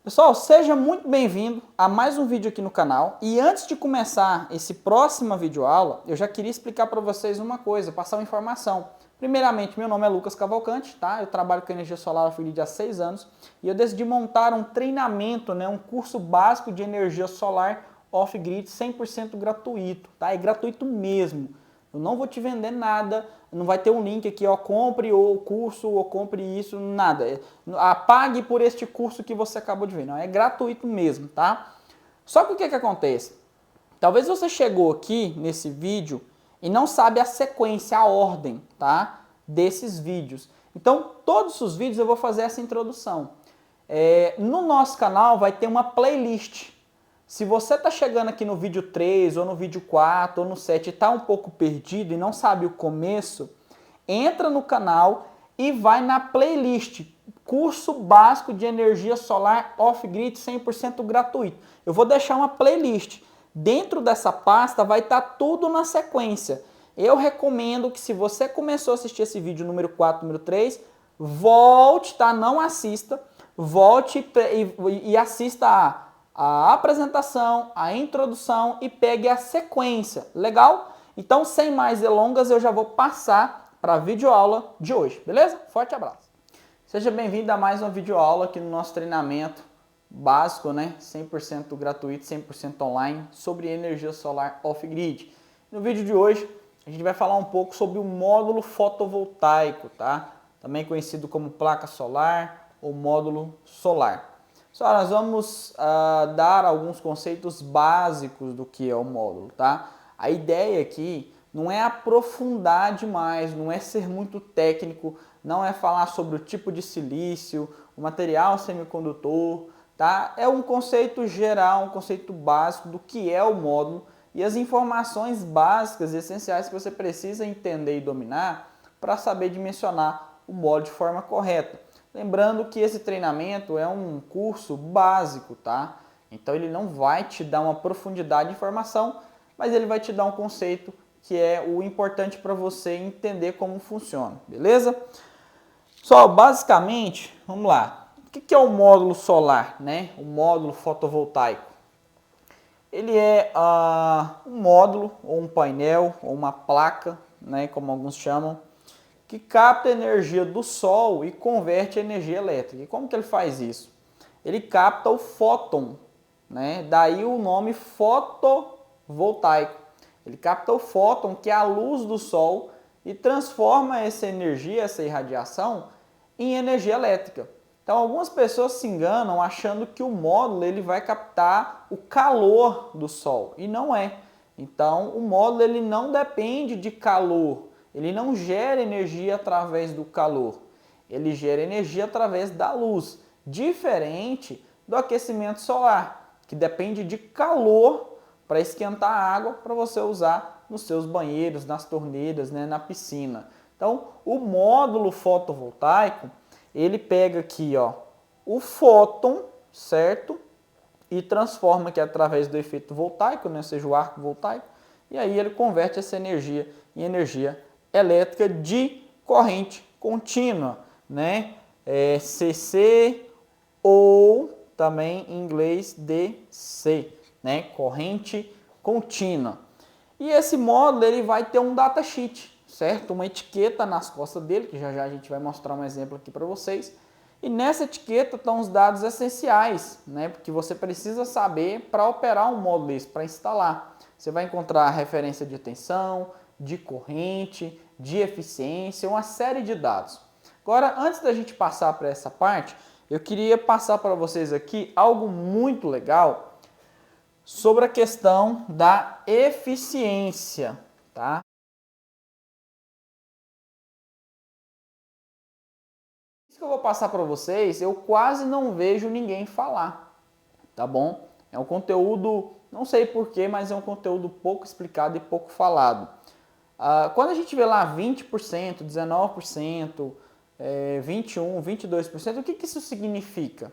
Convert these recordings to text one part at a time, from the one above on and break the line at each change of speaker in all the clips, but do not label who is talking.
Pessoal, seja muito bem-vindo a mais um vídeo aqui no canal. E antes de começar esse próxima videoaula, eu já queria explicar para vocês uma coisa, passar uma informação. Primeiramente, meu nome é Lucas Cavalcante, tá? Eu trabalho com energia solar off-grid há 6 anos e eu decidi montar um treinamento, um curso básico de energia solar off-grid 100% gratuito, tá? É gratuito mesmo. Eu não vou te vender nada, não vai ter um link aqui, ó, compre o curso, ou compre isso, nada. Pague por este curso que você acabou de ver. Não, é gratuito mesmo, tá? Só que o que acontece? Talvez você chegou aqui nesse vídeo e não sabe a sequência, a ordem, tá? Desses vídeos. Então, todos os vídeos eu vou fazer essa introdução. No nosso canal vai ter uma playlist. Se você está chegando aqui no vídeo 3, ou no vídeo 4, ou no 7 e está um pouco perdido e não sabe o começo, entra no canal e vai na playlist Curso Básico de Energia Solar Off-Grid 100% gratuito. Eu vou deixar uma playlist. Dentro dessa pasta vai estar tudo na sequência. Eu recomendo que se você começou a assistir esse vídeo número 4, número 3, volte, tá? Não assista, volte e assista a apresentação, a introdução e pegue a sequência, legal? Então, sem mais delongas, eu já vou passar para a videoaula de hoje, beleza? Forte abraço! Seja bem-vindo a mais uma videoaula aqui no nosso treinamento básico, 100% gratuito, 100% online, sobre energia solar off-grid. No vídeo de hoje, a gente vai falar um pouco sobre o módulo fotovoltaico, tá? Também conhecido como placa solar ou módulo solar. Só nós vamos dar alguns conceitos básicos do que é o módulo, tá? A ideia aqui não é aprofundar demais, não é ser muito técnico, não é falar sobre o tipo de silício, o material semicondutor, tá? É um conceito geral, um conceito básico do que é o módulo e as informações básicas e essenciais que você precisa entender e dominar para saber dimensionar o módulo de forma correta. Lembrando que esse treinamento é um curso básico, tá? Então ele não vai te dar uma profundidade de informação, mas ele vai te dar um conceito que é o importante para você entender como funciona, beleza? Só basicamente, vamos lá. O que é o módulo solar, O módulo fotovoltaico. Ele é um módulo, ou um painel, ou uma placa, como alguns chamam, que capta a energia do sol e converte a energia elétrica. E como que ele faz isso? Ele capta o fóton, Daí o nome fotovoltaico. Ele capta o fóton, que é a luz do sol, e transforma essa energia, essa irradiação, em energia elétrica. Então algumas pessoas se enganam achando que o módulo ele vai captar o calor do sol, e não é. Então o módulo ele não depende de calor, ele não gera energia através do calor, ele gera energia através da luz, diferente do aquecimento solar, que depende de calor para esquentar a água para você usar nos seus banheiros, nas torneiras, na piscina. Então, o módulo fotovoltaico, ele pega aqui, ó, o fóton, certo? E transforma aqui através do efeito voltaico, ou seja, o arco voltaico, e aí ele converte essa energia em energia elétrica de corrente contínua, CC ou também em inglês DC, corrente contínua. E esse módulo ele vai ter um datasheet, certo? Uma etiqueta nas costas dele, que já já a gente vai mostrar um exemplo aqui para vocês. E nessa etiqueta estão os dados essenciais, porque você precisa saber para operar um módulo desse, para instalar. Você vai encontrar a referência de tensão, de corrente, de eficiência, uma série de dados. Agora, antes da gente passar para essa parte, eu queria passar para vocês aqui algo muito legal sobre a questão da eficiência, tá? Isso que eu vou passar para vocês, eu quase não vejo ninguém falar, tá bom? É um conteúdo, não sei porquê, mas é um conteúdo pouco explicado e pouco falado. Quando a gente vê lá 20%, 19%, 21%, 22%, o que isso significa?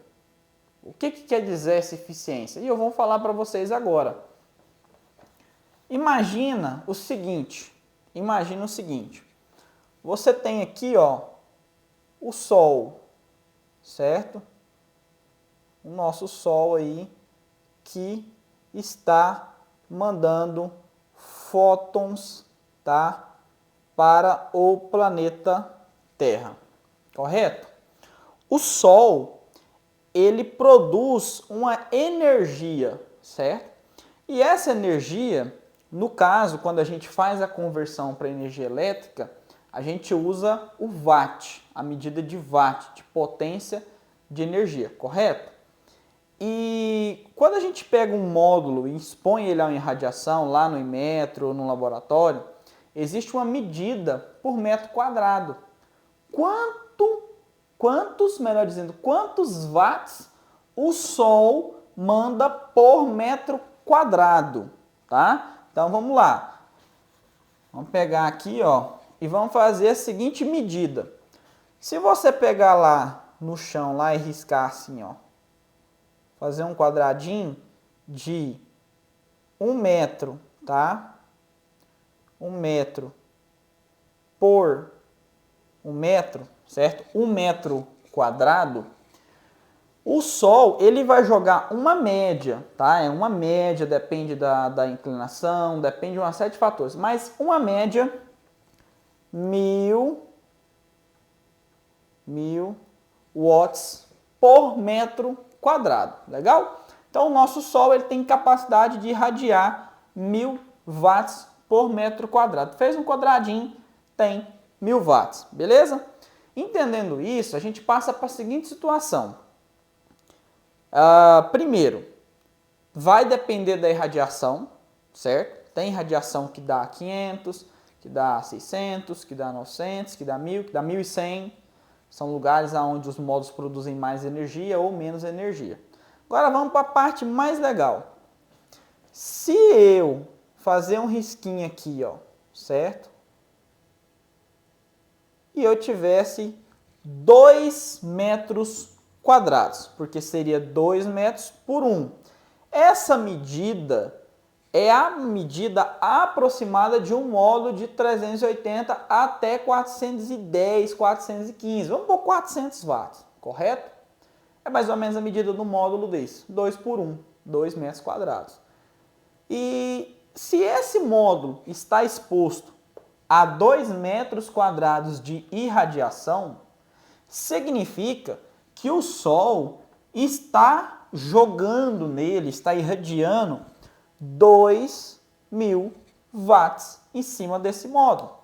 O que quer dizer essa eficiência? E eu vou falar para vocês agora. Imagina o seguinte, você tem aqui, ó, o sol, certo? o nosso Sol aí que está mandando fótons, tá, para o planeta Terra, correto? O Sol, ele produz uma energia, certo? E essa energia, no caso, quando a gente faz a conversão para energia elétrica, a gente usa o watt, a medida de watt, de potência de energia, correto? E quando a gente pega um módulo e expõe ele a uma irradiação lá no Inmetro ou no laboratório, existe uma medida por metro quadrado. Quantos watts o Sol manda por metro quadrado, tá? Então vamos lá. Vamos pegar aqui, ó, e vamos fazer a seguinte medida. Se você pegar lá no chão lá e riscar assim, ó, fazer um quadradinho de 1 metro, tá? 1 metro por 1 metro, certo? 1 metro quadrado. O Sol, ele vai jogar uma média, tá? É uma média, depende da inclinação, depende de uma série de fatores. Mas uma média, 1000 watts por metro quadrado, legal? Então o nosso Sol ele tem capacidade de irradiar 1000 watts por metro quadrado. Fez um quadradinho, tem 1000 watts, beleza? Entendendo isso, a gente passa para a seguinte situação. Primeiro, vai depender da irradiação, certo? Tem irradiação que dá 500, que dá 600, que dá 900, que dá 1000, que dá 1100. São lugares onde os módulos produzem mais energia ou menos energia. Agora vamos para a parte mais legal. Se eu fazer um risquinho aqui, ó, certo? E eu tivesse 2 metros quadrados, porque seria 2 metros por 1. Essa medida é a medida aproximada de um módulo de 380 até 410, 415. Vamos por 400 watts, correto? É mais ou menos a medida do módulo desse, 2 por 1, 2 metros quadrados. E se esse módulo está exposto a 2 metros quadrados de irradiação, significa que o Sol está jogando nele, está irradiando 2000 watts em cima desse módulo.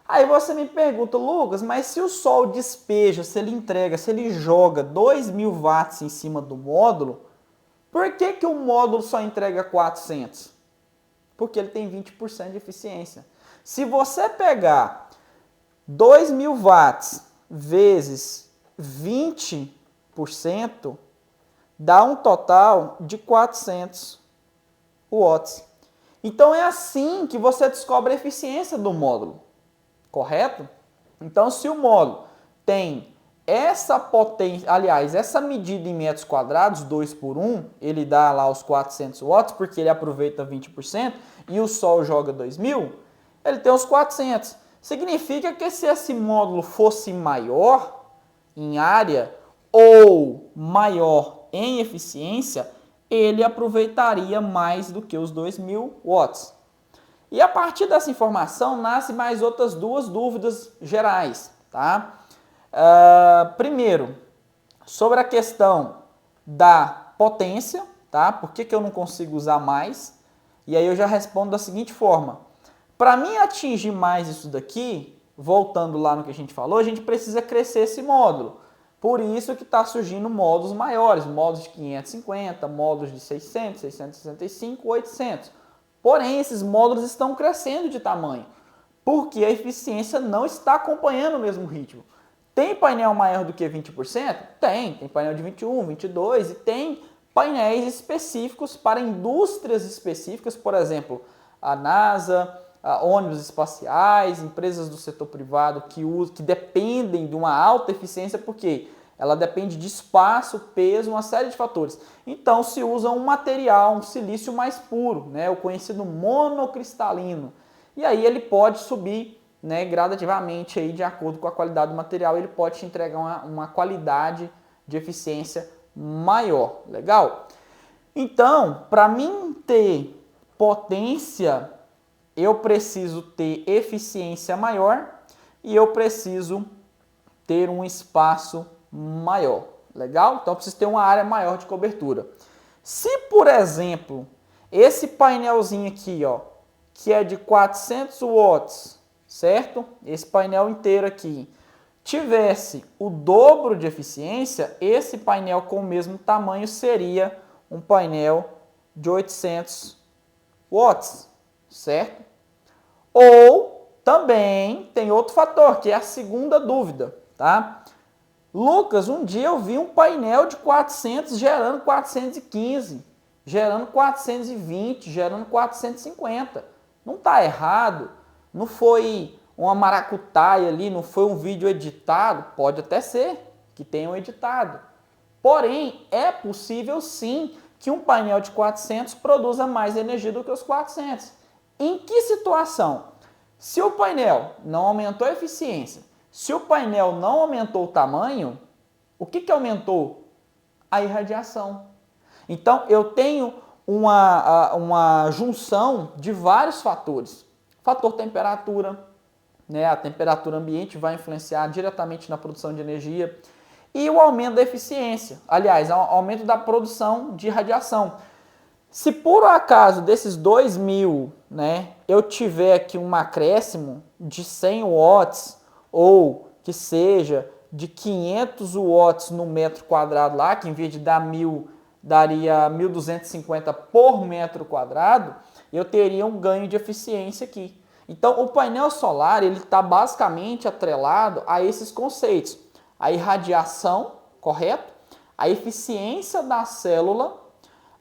Aí você me pergunta, Lucas, mas se o Sol despeja, se ele entrega, se ele joga 2000 watts em cima do módulo, por que que o módulo só entrega 400? Porque ele tem 20% de eficiência. Se você pegar 2000 watts vezes 20%, dá um total de 400 watts. Então é assim que você descobre a eficiência do módulo, correto? Então se o módulo tem essa potência, aliás, essa medida em metros quadrados, 2 por 1, ele dá lá os 400 watts, porque ele aproveita 20%, e o Sol joga 2000, ele tem os 400. Significa que se esse módulo fosse maior em área ou maior em eficiência, ele aproveitaria mais do que os 2000 watts. E a partir dessa informação, nascem mais outras duas dúvidas gerais, tá? Primeiro, sobre a questão da potência, tá? Por que eu não consigo usar mais? E aí eu já respondo da seguinte forma. Para mim atingir mais isso daqui, voltando lá no que a gente falou, a gente precisa crescer esse módulo. Por isso que está surgindo módulos maiores, módulos de 550, módulos de 600, 665, 800. Porém, esses módulos estão crescendo de tamanho, porque a eficiência não está acompanhando o mesmo ritmo. Tem painel maior do que 20%? Tem painel de 21, 22 e tem painéis específicos para indústrias específicas, por exemplo, a NASA, ônibus espaciais, empresas do setor privado que dependem de uma alta eficiência, porque ela depende de espaço, peso, uma série de fatores. Então se usa um material, um silício mais puro, né, o conhecido monocristalino. E aí ele pode subir, né, gradativamente aí, de acordo com a qualidade do material, ele pode te entregar uma qualidade de eficiência maior. Legal? Então, para mim ter potência, eu preciso ter eficiência maior e eu preciso ter um espaço maior. Legal? Então, eu preciso ter uma área maior de cobertura. Se, por exemplo, esse painelzinho aqui, ó, que é de 400 watts, certo? Esse painel inteiro aqui tivesse o dobro de eficiência, esse painel com o mesmo tamanho seria um painel de 800 watts, certo? Ou também tem outro fator, que é a segunda dúvida, tá? Lucas, um dia eu vi um painel de 400 gerando 415, gerando 420, gerando 450. Não está errado, não foi uma maracutaia ali, não foi um vídeo editado, pode até ser que tenham editado. Porém, é possível sim que um painel de 400 produza mais energia do que os 400. Em que situação? Se o painel não aumentou a eficiência, se o painel não aumentou o tamanho, o que aumentou? A irradiação. Então, eu tenho uma junção de vários fatores. Fator temperatura, né? A temperatura ambiente vai influenciar diretamente na produção de energia. E o aumento da eficiência, aliás, o aumento da produção de radiação. Se por acaso desses 2.000, né, eu tiver aqui um acréscimo de 100 watts ou que seja de 500 watts no metro quadrado lá, que em vez de dar 1.000 daria 1.250 por metro quadrado, eu teria um ganho de eficiência aqui. Então, o painel solar ele está basicamente atrelado a esses conceitos. A irradiação, correto? A eficiência da célula,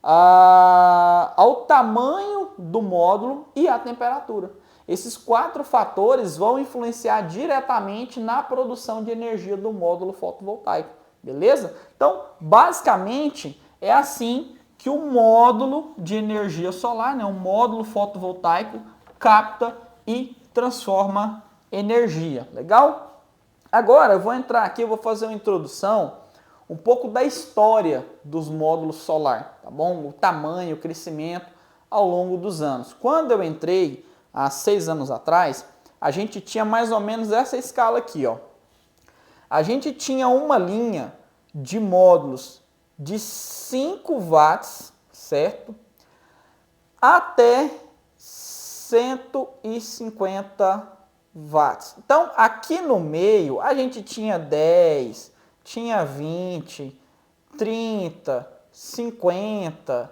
ao tamanho do módulo e à temperatura. Esses 4 fatores vão influenciar diretamente na produção de energia do módulo fotovoltaico, beleza? Então, basicamente, é assim que o módulo de energia solar, né, um módulo fotovoltaico, capta e transforma energia, legal? Agora, eu vou entrar aqui, eu vou fazer uma introdução um pouco da história dos módulos solar, tá bom? O tamanho, o crescimento ao longo dos anos. Quando eu entrei, há 6 anos atrás, a gente tinha mais ou menos essa escala aqui, ó. A gente tinha uma linha de módulos de 5 watts, certo? Até 150 watts. Então, aqui no meio, a gente tinha 10, tinha 20, 30, 50,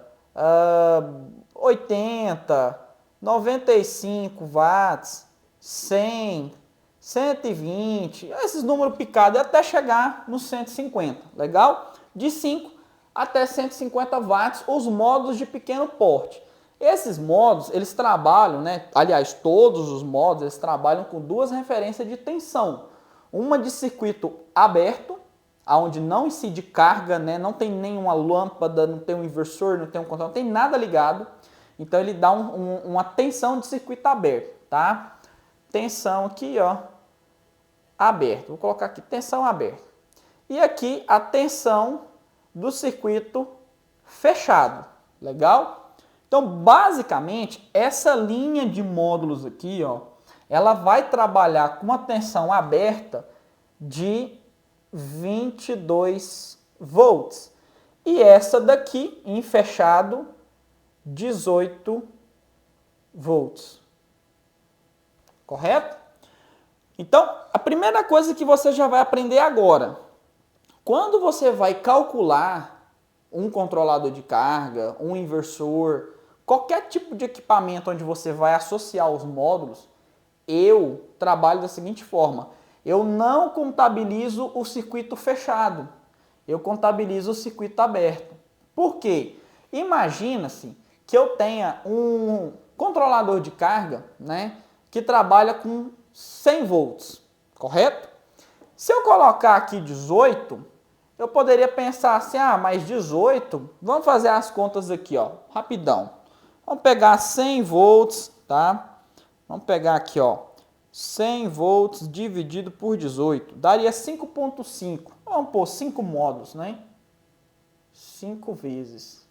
80, 95 watts, 100, 120, esses números picados até chegar nos 150, legal? De 5 até 150 watts, os módulos de pequeno porte. Esses módulos, eles trabalham, né? Aliás, todos os módulos, eles trabalham com 2 referências de tensão. Uma de circuito aberto, onde não incide carga, né? Não tem nenhuma lâmpada, não tem um inversor, não tem um controle, não tem nada ligado. Então, ele dá uma tensão de circuito aberto, tá? Tensão aqui, ó, aberto. Vou colocar aqui, tensão aberta. E aqui, a tensão do circuito fechado, legal? Então, basicamente, essa linha de módulos aqui, ó, ela vai trabalhar com uma tensão aberta de 22 volts. E essa daqui, em fechado, 18 volts. Correto? Então, a primeira coisa que você já vai aprender agora, quando você vai calcular um controlador de carga, um inversor, qualquer tipo de equipamento onde você vai associar os módulos, eu trabalho da seguinte forma: eu não contabilizo o circuito fechado, eu contabilizo o circuito aberto. Por quê? Imagina-se que eu tenha um controlador de carga, né, que trabalha com 100 volts, correto? Se eu colocar aqui 18, eu poderia pensar assim, mas 18, vamos fazer as contas aqui, ó, rapidão. Vamos pegar 100 volts, tá? Vamos pegar aqui, ó, 100 volts dividido por 18, daria 5,5. Vamos pôr 5 módulos, né? 5 vezes.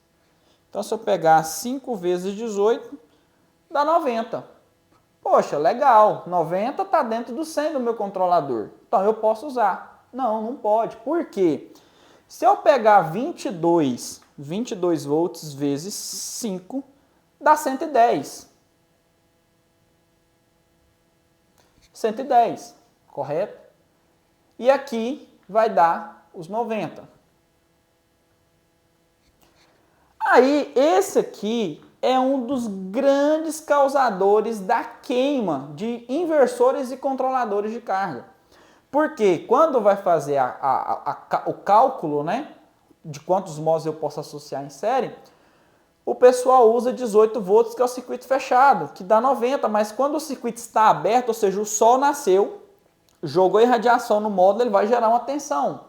Então, se eu pegar 5 vezes 18, dá 90. Poxa, legal, 90 está dentro do 100 do meu controlador. Então, eu posso usar. Não, não pode. Por quê? Se eu pegar 22 volts vezes 5, dá 110. 110, correto? E aqui vai dar os 90. Aí, esse aqui é um dos grandes causadores da queima de inversores e controladores de carga. Porque quando vai fazer o cálculo, né, de quantos modos eu posso associar em série, o pessoal usa 18 volts, que é o circuito fechado, que dá 90, mas quando o circuito está aberto, ou seja, o sol nasceu, jogou irradiação no módulo, ele vai gerar uma tensão,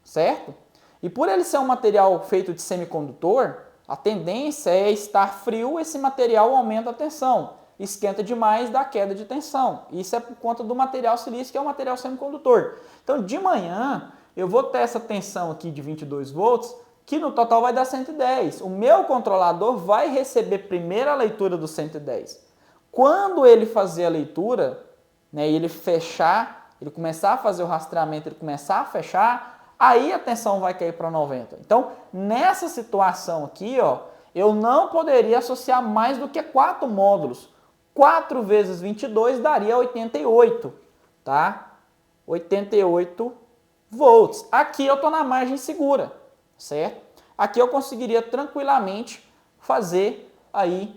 certo? E por ele ser um material feito de semicondutor, a tendência é estar frio, esse material aumenta a tensão. Esquenta demais, dá queda de tensão. Isso é por conta do material silício, que é um material semicondutor. Então, de manhã, eu vou ter essa tensão aqui de 22 volts, que no total vai dar 110. O meu controlador vai receber primeiro a leitura do 110. Quando ele fazer a leitura, né, ele fechar, ele começar a fazer o rastreamento, ele começar a fechar, aí a tensão vai cair para 90. Então, nessa situação aqui, ó, eu não poderia associar mais do que 4 módulos. 4 vezes 22 daria 88, tá? 88 volts. Aqui eu estou na margem segura, certo? Aqui eu conseguiria tranquilamente fazer aí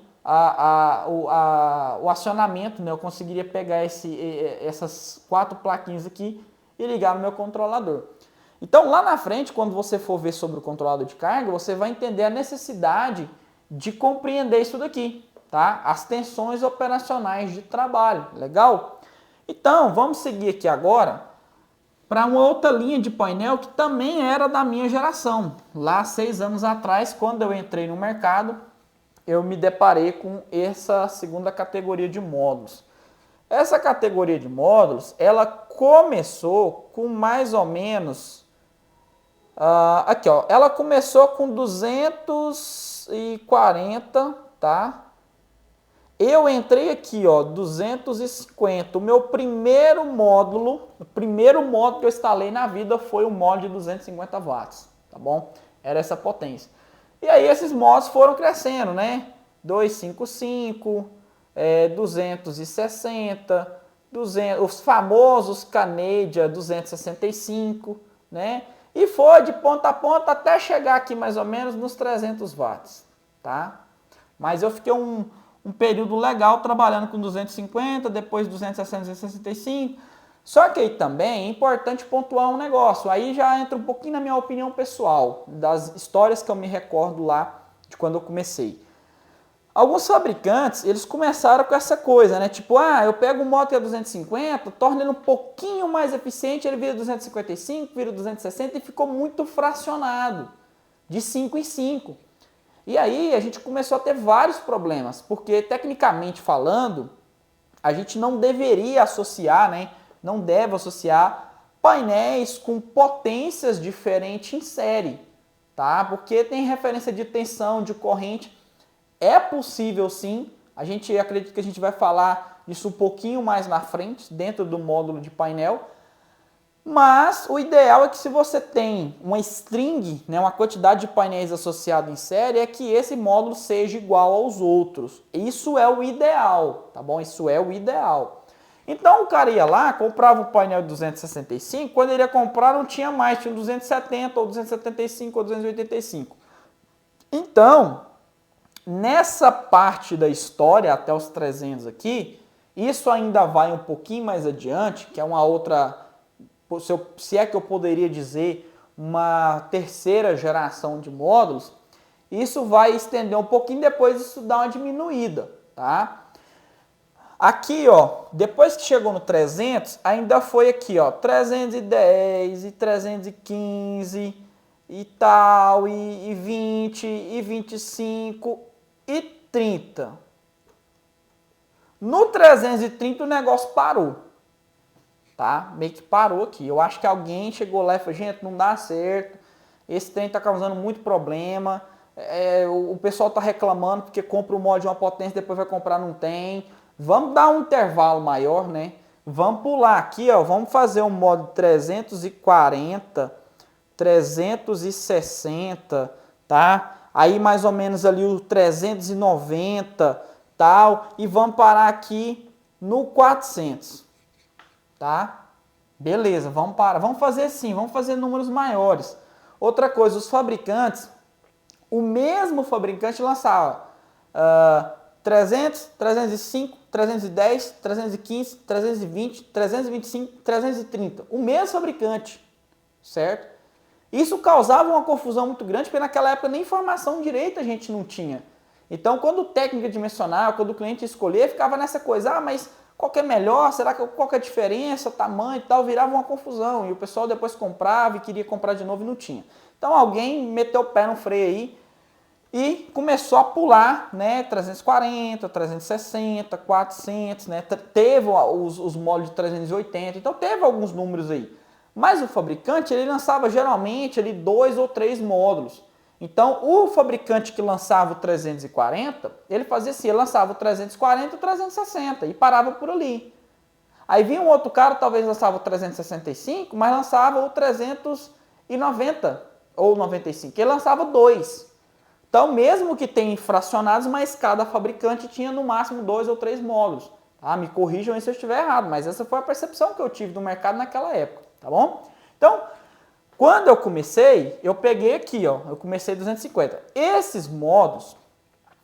o acionamento, né? Eu conseguiria pegar essas 4 plaquinhas aqui e ligar no meu controlador. Então, lá na frente, quando você for ver sobre o controlador de carga, você vai entender a necessidade de compreender isso daqui, tá? As tensões operacionais de trabalho, legal? Então, vamos seguir aqui agora para uma outra linha de painel que também era da minha geração. Lá, 6 anos atrás, quando eu entrei no mercado, eu me deparei com essa segunda categoria de módulos. Essa categoria de módulos, ela começou com mais ou menos... aqui, ó, ela começou com 240, tá? Eu entrei aqui, ó, 250. O meu primeiro módulo que eu instalei na vida foi o módulo de 250 watts, tá bom? Era essa potência. E aí esses módulos foram crescendo, né? 255, 260, 200, os famosos Canadian 265, né? E foi de ponta a ponta até chegar aqui mais ou menos nos 300 watts, tá? Mas eu fiquei um período legal trabalhando com 250, depois 260, 265. Só que aí também é importante pontuar um negócio. Aí já entra um pouquinho na minha opinião pessoal, das histórias que eu me recordo lá de quando eu comecei. Alguns fabricantes, eles começaram com essa coisa, né? Tipo, eu pego um moto que é 250, torno ele um pouquinho mais eficiente, ele vira 255, vira 260 e ficou muito fracionado, de 5 em 5. E aí a gente começou a ter vários problemas, porque tecnicamente falando, a gente não deveria associar, né? Não deve associar painéis com potências diferentes em série, tá? Porque tem referência de tensão, de corrente. É possível sim, a gente acredita que a gente vai falar disso um pouquinho mais na frente, dentro do módulo de painel, mas o ideal é que se você tem uma string, né, uma quantidade de painéis associados em série, é que esse módulo seja igual aos outros. Isso é o ideal, tá bom? Isso é o ideal. Então o cara ia lá, comprava o painel de 265, quando ele ia comprar não tinha mais, tinha 270 ou 275 ou 285. Então, nessa parte da história, até os 300 aqui, isso ainda vai um pouquinho mais adiante, que é uma outra, se é que eu poderia dizer, uma terceira geração de módulos, isso vai estender um pouquinho, depois isso dá uma diminuída, tá? Aqui, ó, depois que chegou no 300, ainda foi aqui, ó, 310 e 315 e tal, e 20 e 25 e 30. No 330 o negócio parou, tá? Meio que parou aqui. Eu acho que alguém chegou lá e falou, gente, não dá certo. esse trem está causando muito problema, o pessoal está reclamando porque compra o mod de uma potência, depois vai comprar não tem. Vamos dar um intervalo maior, né? Vamos pular aqui, ó, vamos fazer um modo 340, 360, tá? Aí mais ou menos ali o 390, tal, e vamos parar aqui no 400, tá? Beleza, vamos parar, vamos fazer assim, vamos fazer números maiores. Outra coisa, os fabricantes, o mesmo fabricante lançava 300, 305, 310, 315, 320, 325, 330. O mesmo fabricante, certo? Isso causava uma confusão muito grande, porque naquela época nem informação direita a gente não tinha. Então, quando o técnico dimensional, quando o cliente escolher, ficava nessa coisa, mas qual que é melhor? Será que qual que é a diferença, tamanho e tal? Virava uma confusão. E o pessoal depois comprava e queria comprar de novo e não tinha. Então, alguém meteu o pé no freio aí e começou a pular, né, 340, 360, 400, né, teve os modelos de 380, então teve alguns números aí. Mas o fabricante, ele lançava geralmente ali 2 ou 3 módulos. Então, o fabricante que lançava o 340, ele fazia assim, ele lançava o 340 e o 360 e parava por ali. Aí vinha um outro cara, talvez lançava o 365, mas lançava o 390 ou 95, ele lançava 2. Então, mesmo que tenha fracionados, mas cada fabricante tinha no máximo 2 ou 3 módulos. Tá? Me corrijam aí se eu estiver errado, mas essa foi a percepção que eu tive do mercado naquela época, tá bom? Então, quando eu comecei, eu peguei aqui, ó, eu comecei 250. Esses módulos,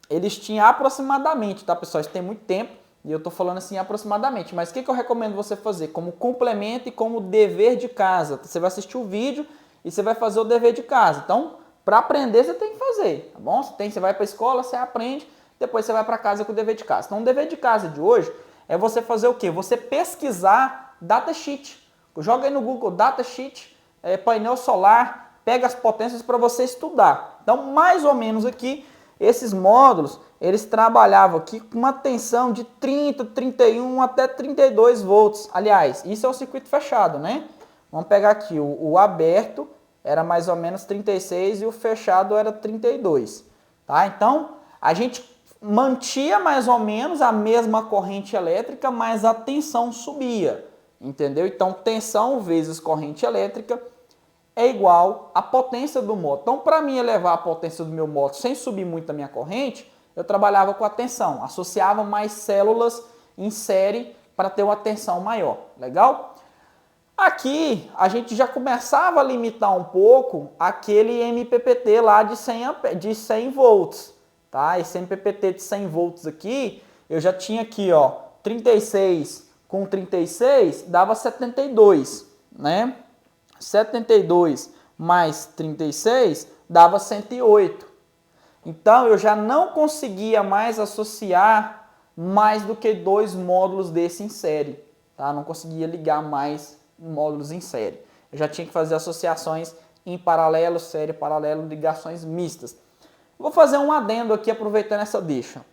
eles tinham aproximadamente, tá, pessoal? Isso tem muito tempo e eu tô falando assim aproximadamente, mas o que eu recomendo você fazer? Como complemento e como dever de casa. Você vai assistir o vídeo e você vai fazer o dever de casa. Então, para aprender, você tem que fazer, tá bom? Você vai para a escola, você aprende, depois você vai para casa com o dever de casa. Então, o dever de casa de hoje é você fazer o quê? Você pesquisar datasheet. Joga aí no Google datasheet, painel solar, pega as potências para você estudar. Então, mais ou menos aqui, esses módulos, eles trabalhavam aqui com uma tensão de 30, 31 até 32 volts. Aliás, isso é o circuito fechado, né? Vamos pegar aqui o aberto, era mais ou menos 36 e o fechado era 32, tá? Então, a gente mantinha mais ou menos a mesma corrente elétrica, mas a tensão subia, entendeu? Então, tensão vezes corrente elétrica é igual à potência do motor. Então, para mim elevar a potência do meu motor sem subir muito a minha corrente, eu trabalhava com a tensão, associava mais células em série para ter uma tensão maior, legal? Aqui, a gente já começava a limitar um pouco aquele MPPT lá de 100 volts, tá? Esse MPPT de 100 volts aqui, eu já tinha aqui, ó, 36 com 36 dava 72, né? 72 mais 36 dava 108. Então, eu já não conseguia mais associar mais do que 2 módulos desse em série, tá? Não conseguia ligar mais módulos em série. Eu já tinha que fazer associações em paralelo, série, paralelo, ligações mistas. Vou fazer um adendo aqui aproveitando essa deixa.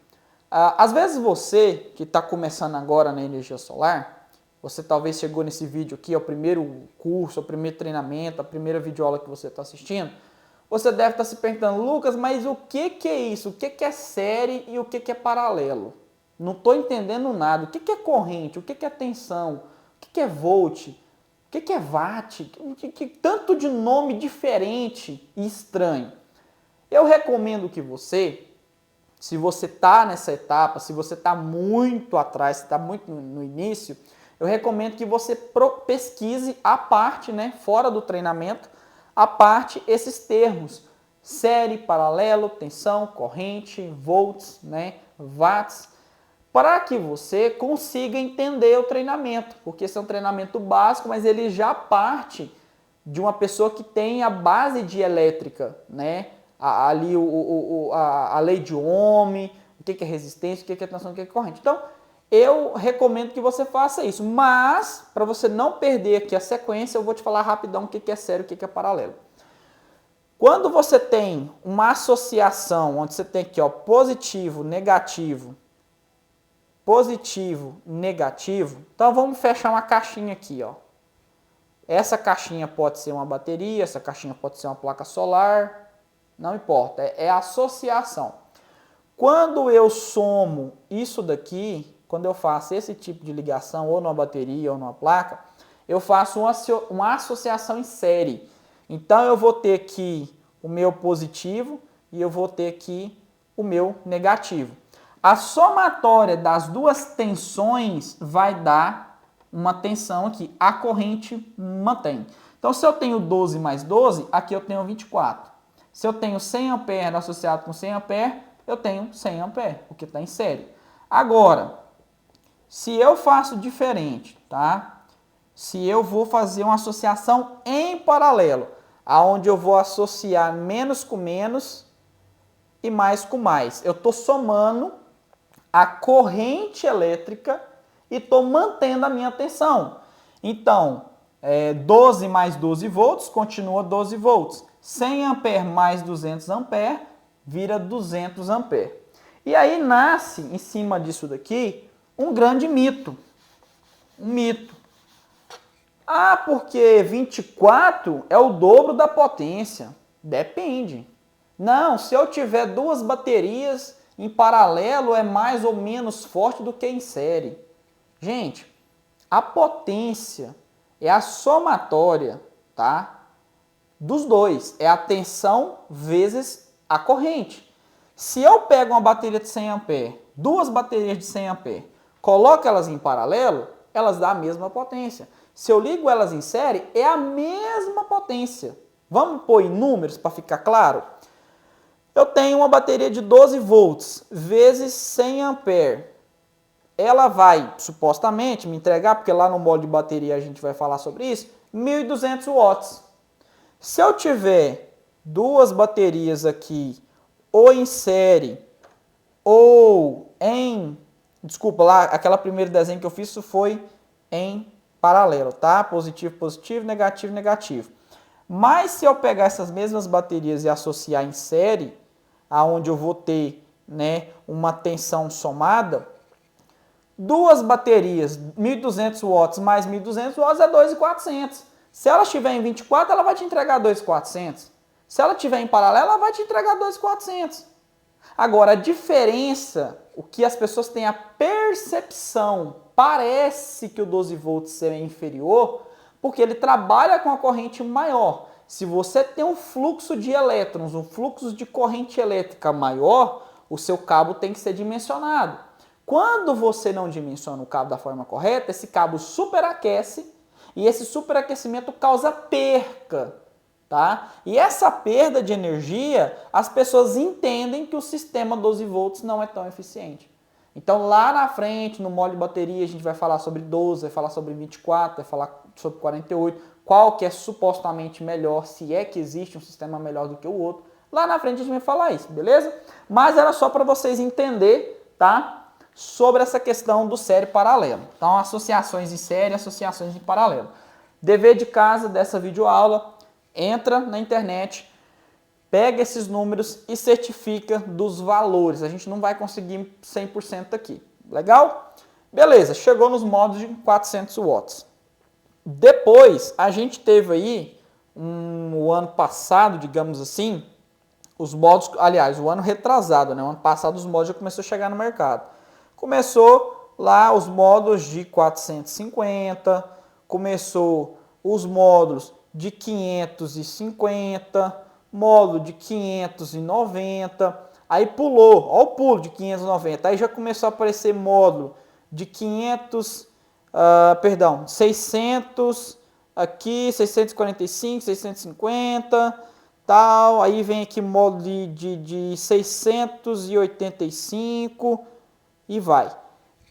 Às vezes você que está começando agora na energia solar, você talvez chegou nesse vídeo aqui, é o primeiro curso, é o primeiro treinamento, a primeira videoaula que você está assistindo, você deve estar se perguntando, Lucas, mas o que é isso? O que é série e o que é paralelo? Não estou entendendo nada. O que é corrente? O que é tensão? O que é volt? O que é watt? Que tanto de nome diferente e estranho. Eu recomendo que você, se você está nessa etapa, se você está muito atrás, se está muito no início, eu recomendo que você pesquise a parte, né, fora do treinamento, a parte, esses termos, série, paralelo, tensão, corrente, volts, né, watts, para que você consiga entender o treinamento, porque esse é um treinamento básico, mas ele já parte de uma pessoa que tem a base de elétrica, né? Ali a lei de Ohm, o que é resistência, o que é tensão, o que é corrente. Então, eu recomendo que você faça isso, mas para você não perder aqui a sequência, eu vou te falar rapidão o que é série e o que é paralelo. Quando você tem uma associação, onde você tem aqui, ó, positivo, negativo, positivo, negativo. Então, vamos fechar uma caixinha aqui, ó. Essa caixinha pode ser uma bateria, essa caixinha pode ser uma placa solar, não importa, é associação. Quando eu somo isso daqui, quando eu faço esse tipo de ligação, ou numa bateria ou numa placa, eu faço uma associação em série. Então eu vou ter aqui o meu positivo e eu vou ter aqui o meu negativo. A somatória das duas tensões vai dar uma tensão aqui, a corrente mantém. Então, se eu tenho 12 mais 12, aqui eu tenho 24. Se eu tenho 100 ampere associado com 100 ampere, eu tenho 100 ampere, porque está em série. Agora, se eu faço diferente, tá? Se eu vou fazer uma associação em paralelo, aonde eu vou associar menos com menos e mais com mais. Eu estou somando a corrente elétrica e estou mantendo a minha tensão. Então, 12 mais 12 volts continua 12 volts. 100 ampere mais 200 ampere vira 200 ampere. E aí nasce, em cima disso daqui, um grande mito. Um mito. Ah, porque 24 é o dobro da potência. Depende. Não, se eu tiver duas baterias em paralelo, é mais ou menos forte do que em série. Gente, a potência é a somatória, tá? Dos dois. É a tensão vezes a corrente. Se eu pego uma bateria de 100 ampere, duas baterias de 100 ampere, coloco elas em paralelo, elas dão a mesma potência. Se eu ligo elas em série, é a mesma potência. Vamos pôr em números para ficar claro? Eu tenho uma bateria de 12 volts vezes 100 ampere. Ela vai, supostamente, me entregar, porque lá no módulo de bateria a gente vai falar sobre isso, 1.200 watts. Se eu tiver duas baterias aqui, ou em série, ou em... Desculpa, lá, aquela primeiro desenho que eu fiz, isso foi em paralelo, tá? Positivo, positivo, negativo, negativo. Mas se eu pegar essas mesmas baterias e associar em série, aonde eu vou ter, né, uma tensão somada, duas baterias, 1.200 watts mais 1.200 watts é 2.400. Se ela estiver em 24, ela vai te entregar 2.400. Se ela estiver em paralelo, ela vai te entregar 2.400. Agora, a diferença, o que as pessoas têm a percepção, parece que o 12 volts será inferior, porque ele trabalha com a corrente maior. Se você tem um fluxo de elétrons, um fluxo de corrente elétrica maior, o seu cabo tem que ser dimensionado. Quando você não dimensiona o cabo da forma correta, esse cabo superaquece e esse superaquecimento causa perca, tá? E essa perda de energia, as pessoas entendem que o sistema 12 volts não é tão eficiente. Então lá na frente, no módulo de bateria, a gente vai falar sobre 12, vai falar sobre 24, vai falar sobre 48, qual que é supostamente melhor, se é que existe um sistema melhor do que o outro. Lá na frente a gente vai falar isso, beleza? Mas era só para vocês entenderem, tá? Sobre essa questão do série paralelo. Então, associações em série, associações em paralelo. Dever de casa dessa videoaula, entra na internet, pega esses números e certifica dos valores. A gente não vai conseguir 100% aqui. Legal? Beleza, chegou nos modos de 400 watts. Depois, a gente teve aí, o ano passado, digamos assim, os modos, aliás, o ano retrasado, né? O ano passado os modos já começou a chegar no mercado. Começou lá os módulos de 450, começou os módulos de 550, módulo de 590, aí pulou, ó o pulo de 590, aí já começou a aparecer módulo de 600, aqui 645, 650, tal, aí vem aqui módulo de 685 e vai.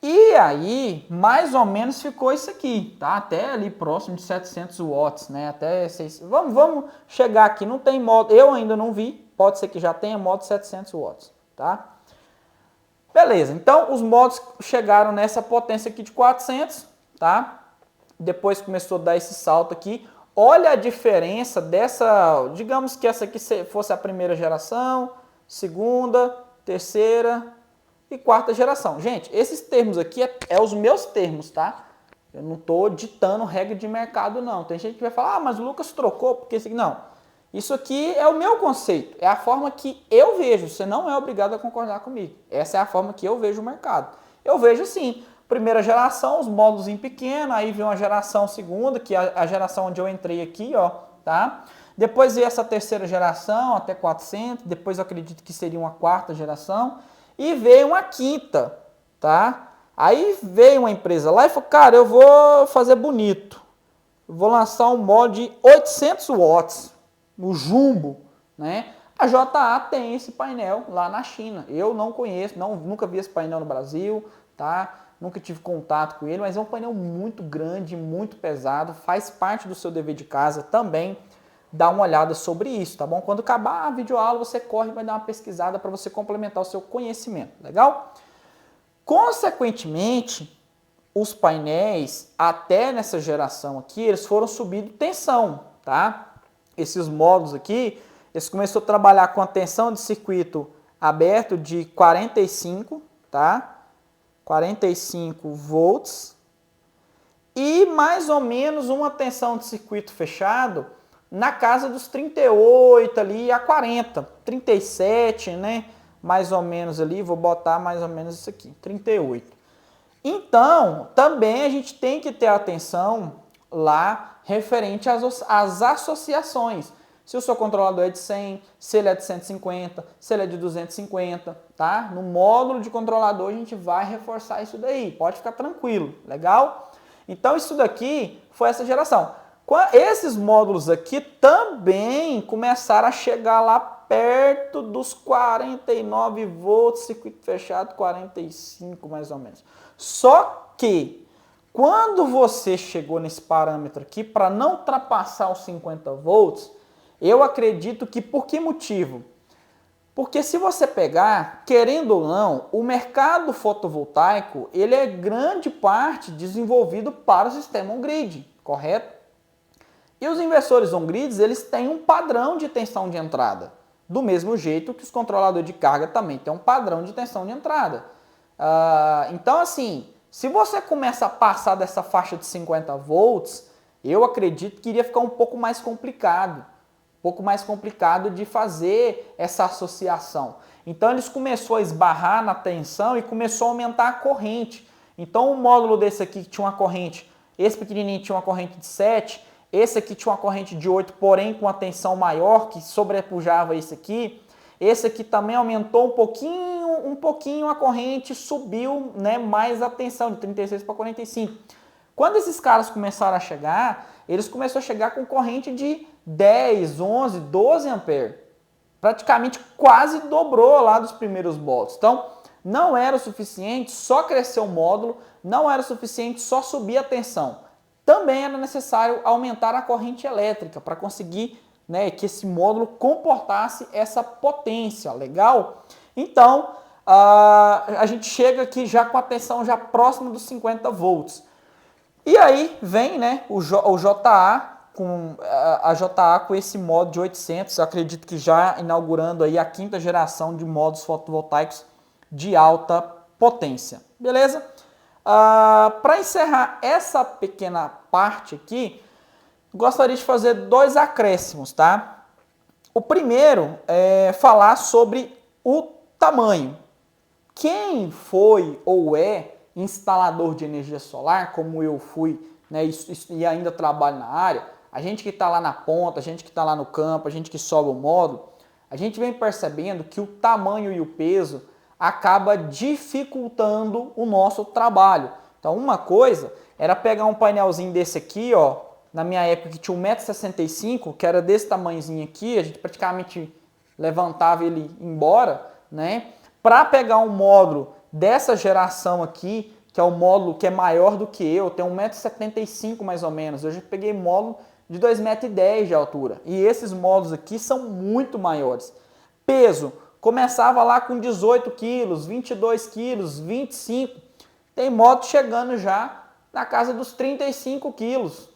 E aí, mais ou menos ficou isso aqui, tá? Até ali próximo de 700 watts, né? Até 600. Vamos chegar aqui, não tem modo, eu ainda não vi, pode ser que já tenha modo 700 watts, tá? Beleza, então os modos chegaram nessa potência aqui de 400, tá? Depois começou a dar esse salto aqui. Olha a diferença dessa, digamos que essa aqui fosse a primeira geração, segunda, terceira e quarta geração. Gente, esses termos aqui é os meus termos, tá? Eu não estou ditando regra de mercado, não. Tem gente que vai falar, mas o Lucas trocou, porque isso aqui... Não. Isso aqui é o meu conceito, é a forma que eu vejo. Você não é obrigado a concordar comigo. Essa é a forma que eu vejo o mercado. Eu vejo assim, primeira geração, os módulos em pequeno, aí vem uma geração segunda, que é a geração onde eu entrei aqui, ó, tá? Depois veio essa terceira geração, até 400, depois eu acredito que seria uma quarta geração, e veio uma quinta, tá? Aí veio uma empresa lá e falou, cara, eu vou fazer bonito, eu vou lançar um mod de 800 watts, no jumbo, né? A JA tem esse painel lá na China, eu não conheço, nunca vi esse painel no Brasil, tá? Nunca tive contato com ele, mas é um painel muito grande, muito pesado, faz parte do seu dever de casa também. Dá uma olhada sobre isso, tá bom? Quando acabar a videoaula, você corre e vai dar uma pesquisada para você complementar o seu conhecimento, legal? Consequentemente, os painéis, até nessa geração aqui, eles foram subindo tensão, tá? Esses módulos aqui, eles começaram a trabalhar com a tensão de circuito aberto de 45, tá? 45 volts e mais ou menos uma tensão de circuito fechado na casa dos 38 ali a 40, 37, né? Mais ou menos ali, vou botar mais ou menos isso aqui, 38. Então, também a gente tem que ter atenção lá referente às associações. Se o seu controlador é de 100, se ele é de 150, se ele é de 250, tá? No módulo de controlador a gente vai reforçar isso daí, pode ficar tranquilo, legal? Então isso daqui foi essa geração. Esses módulos aqui também começaram a chegar lá perto dos 49 volts, circuito fechado 45 mais ou menos. Só que quando você chegou nesse parâmetro aqui, para não ultrapassar os 50 volts, eu acredito que por que motivo? Porque se você pegar, querendo ou não, o mercado fotovoltaico, ele é grande parte desenvolvido para o sistema on-grid, correto? E os inversores on-grids, eles têm um padrão de tensão de entrada, do mesmo jeito que os controladores de carga também têm um padrão de tensão de entrada. Então, assim, se você começa a passar dessa faixa de 50 volts, eu acredito que iria ficar um pouco mais complicado. De fazer essa associação. Então eles começaram a esbarrar na tensão e começou a aumentar a corrente. Então um módulo desse aqui que tinha uma corrente, esse pequenininho tinha uma corrente de 7, esse aqui tinha uma corrente de 8, porém com a tensão maior, que sobrepujava esse aqui. Esse aqui também aumentou um pouquinho a corrente, subiu, né, mais a tensão, de 36 para 45. Quando esses caras começaram a chegar, eles começaram a chegar com corrente de 10, 11, 12 amperes. Praticamente quase dobrou lá dos primeiros módulos. Então, não era o suficiente só crescer o módulo, não era o suficiente só subir a tensão. Também era necessário aumentar a corrente elétrica para conseguir, né, que esse módulo comportasse essa potência, legal? Então, a gente chega aqui já com a tensão já próxima dos 50 volts. E aí vem, né, o JA, a JA com esse módulo de 800, eu acredito que já inaugurando aí a quinta geração de módulos fotovoltaicos de alta potência, beleza? Para encerrar essa pequena parte aqui, gostaria de fazer dois acréscimos, tá? O primeiro é falar sobre o tamanho. Quem foi ou é instalador de energia solar, como eu fui, né, e ainda trabalho na área, a gente que está lá na ponta, a gente que está lá no campo, a gente que sobe o módulo, a gente vem percebendo que o tamanho e o peso acaba dificultando o nosso trabalho. Então uma coisa era pegar um painelzinho desse aqui, ó, na minha época que tinha 1,65 m, que era desse tamanhozinho aqui, a gente praticamente levantava ele embora, né, para pegar um módulo dessa geração aqui, que é o módulo que é maior do que eu, tem 1,75 m mais ou menos, eu já peguei módulo de 2,10 m de altura, e esses módulos aqui são muito maiores. Peso, começava lá com 18 quilos, 22 quilos, 25, tem módulo chegando já na casa dos 35 quilos,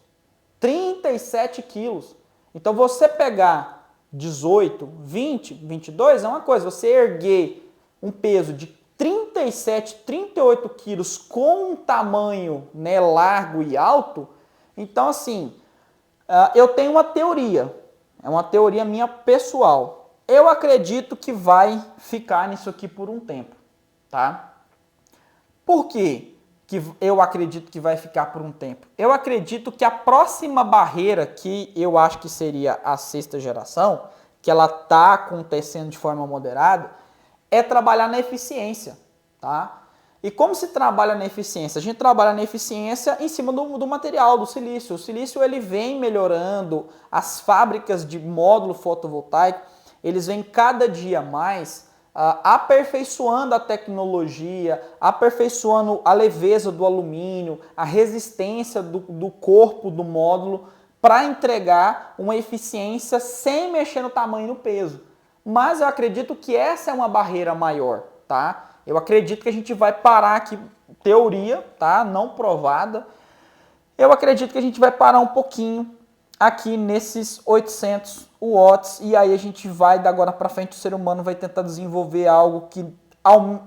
37 quilos. Então você pegar 18, 20, 22 é uma coisa, você erguer um peso de 35 37, 38 quilos com um tamanho, né, largo e alto, então assim, eu tenho uma teoria, é uma teoria minha pessoal. Eu acredito que vai ficar nisso aqui por um tempo, tá? Por quê que eu acredito que vai ficar por um tempo? Eu acredito que a próxima barreira, que eu acho que seria a sexta geração, que ela está acontecendo de forma moderada, é trabalhar na eficiência, tá? E como se trabalha na eficiência? A gente trabalha na eficiência em cima do material, do silício. O silício ele vem melhorando, as fábricas de módulo fotovoltaico, eles vêm cada dia mais aperfeiçoando a tecnologia, aperfeiçoando a leveza do alumínio, a resistência do corpo do módulo para entregar uma eficiência sem mexer no tamanho e no peso. Mas eu acredito que essa é uma barreira maior, tá? Eu acredito que a gente vai parar aqui, teoria, tá? Não provada. Eu acredito que a gente vai parar um pouquinho aqui nesses 800 watts e aí a gente vai, da agora para frente, o ser humano vai tentar desenvolver algo que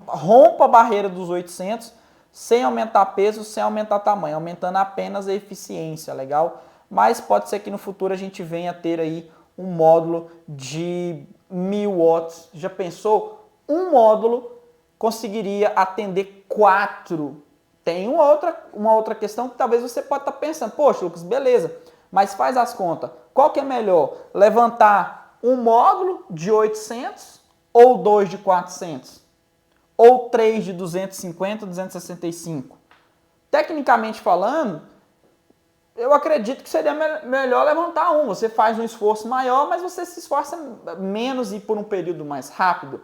rompa a barreira dos 800 sem aumentar peso, sem aumentar tamanho, aumentando apenas a eficiência, legal? Mas pode ser que no futuro a gente venha a ter aí um módulo de 1000 watts. Já pensou? Um módulo conseguiria atender 4. Tem uma outra questão que talvez você pode estar pensando, poxa, Lucas, beleza, mas faz as contas. Qual que é melhor? Levantar um módulo de 800 ou 2 de 400? Ou 3 de 250, 265? Tecnicamente falando, eu acredito que seria melhor levantar um. Você faz um esforço maior, mas você se esforça menos e por um período mais rápido.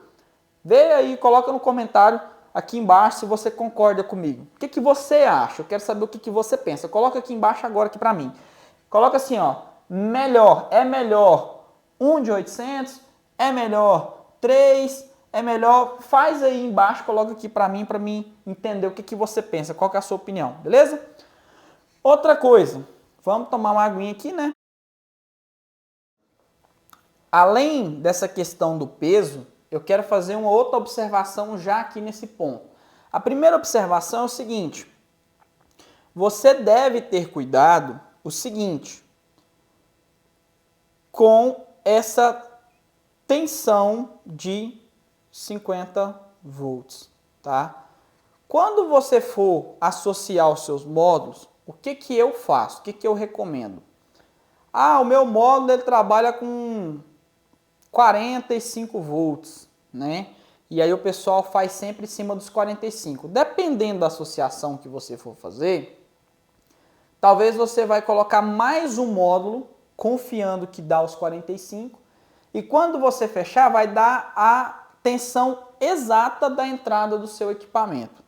Vê aí, coloca no comentário aqui embaixo se você concorda comigo. O que você acha? Eu quero saber o que você pensa. Coloca aqui embaixo agora aqui para mim. Coloca assim, ó, é melhor 1 de 800, é melhor 3, é melhor, faz aí embaixo, coloca aqui para mim entender o que você pensa, qual que é a sua opinião, beleza? Outra coisa, vamos tomar uma aguinha aqui, né? Além dessa questão do peso, eu quero fazer uma outra observação já aqui nesse ponto. A primeira observação é o seguinte, você deve ter cuidado o seguinte, com essa tensão de 50 volts, tá? Quando você for associar os seus módulos, o que eu faço? O que eu recomendo? Ah, o meu módulo ele trabalha com 45 volts, né? E aí o pessoal faz sempre em cima dos 45. Dependendo da associação que você for fazer, talvez você vai colocar mais um módulo, confiando que dá os 45, e quando você fechar, vai dar a tensão exata da entrada do seu equipamento.